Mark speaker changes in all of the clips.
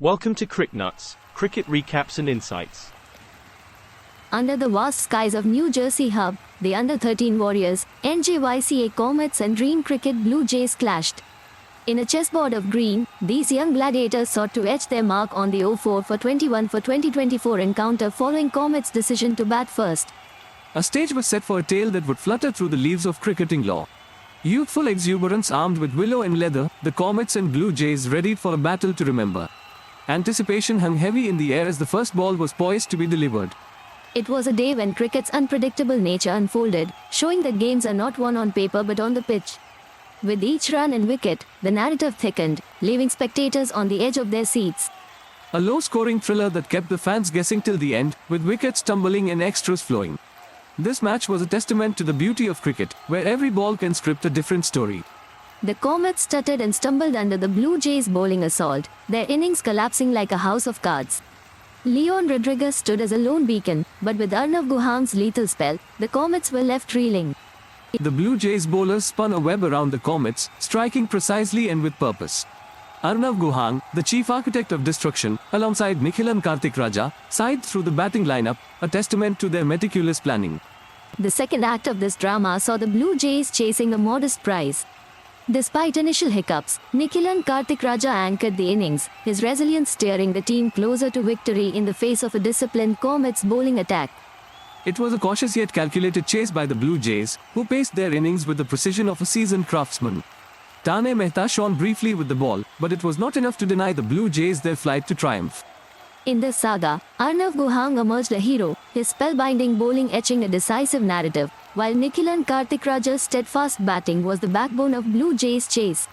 Speaker 1: Welcome to CricNuts, cricket recaps and insights.
Speaker 2: Under the vast skies of New Jersey Hub, the Under-13 Warriors, NJYCA Comets and Dream Cricket Blue Jays clashed. In a chessboard of green, these young gladiators sought to etch their mark on the 0-4 for 21 for 2024 encounter following Comets' decision to bat first.
Speaker 3: A stage was set for a tale that would flutter through the leaves of cricketing lore. Youthful exuberance armed with willow and leather, the Comets and Blue Jays readied for a battle to remember. Anticipation hung heavy in the air as the first ball was poised to be delivered.
Speaker 2: It was a day when cricket's unpredictable nature unfolded, showing that games are not won on paper but on the pitch. With each run and wicket, the narrative thickened, leaving spectators on the edge of their seats.
Speaker 3: A low-scoring thriller that kept the fans guessing till the end, with wickets tumbling and extras flowing. This match was a testament to the beauty of cricket, where every ball can script a different story.
Speaker 2: The Comets stuttered and stumbled under the Blue Jays' bowling assault, their innings collapsing like a house of cards. Leon Rodriguez stood as a lone beacon, but with Arnav Guhang's lethal spell, the Comets were left reeling.
Speaker 3: The Blue Jays bowlers spun a web around the Comets, striking precisely and with purpose. Arnav Guhang, the chief architect of destruction, alongside Nikhilan Karthik Raja, scythed through the batting lineup, a testament to their meticulous planning.
Speaker 2: The second act of this drama saw the Blue Jays chasing a modest prize. Despite initial hiccups, Nikhilan Karthik Raja anchored the innings, his resilience steering the team closer to victory in the face of a disciplined Comets bowling attack.
Speaker 3: It was a cautious yet calculated chase by the Blue Jays, who paced their innings with the precision of a seasoned craftsman. Tane Mehta shone briefly with the ball, but it was not enough to deny the Blue Jays their flight to triumph.
Speaker 2: In this saga, Arnav Guhang emerged a hero, his spellbinding bowling etching a decisive narrative, while Nikhilan Karthik Raja's steadfast batting was the backbone of Blue Jays' chase.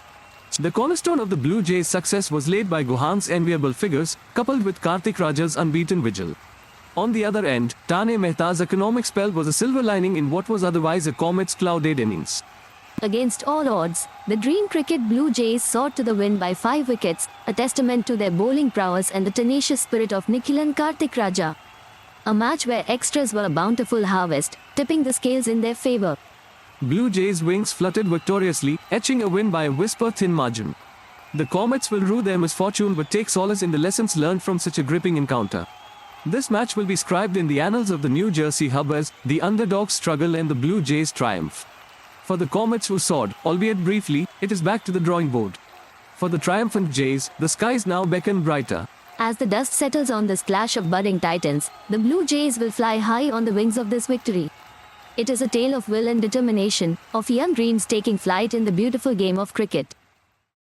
Speaker 3: The cornerstone of the Blue Jays' success was laid by Guhang's enviable figures, coupled with Karthik Raja's unbeaten vigil. On the other end, Tane Mehta's economic spell was a silver lining in what was otherwise a Comets' clouded innings.
Speaker 2: Against all odds, the Dream Cricket Blue Jays soared to the win by 5 wickets, a testament to their bowling prowess and the tenacious spirit of Nikhilan Karthik Raja. A match where extras were a bountiful harvest, tipping the scales in their favor.
Speaker 3: Blue Jays' wings fluttered victoriously, etching a win by a whisper-thin margin. The Comets will rue their misfortune but take solace in the lessons learned from such a gripping encounter. This match will be scribed in the annals of the New Jersey Hub as the underdog's struggle and the Blue Jays' triumph. For the Comets who soared, albeit briefly, it is back to the drawing board. For the triumphant Jays, the skies now beckon brighter.
Speaker 2: As the dust settles on this clash of budding titans, the Blue Jays will fly high on the wings of this victory. It is a tale of will and determination, of young dreams taking flight in the beautiful game of cricket.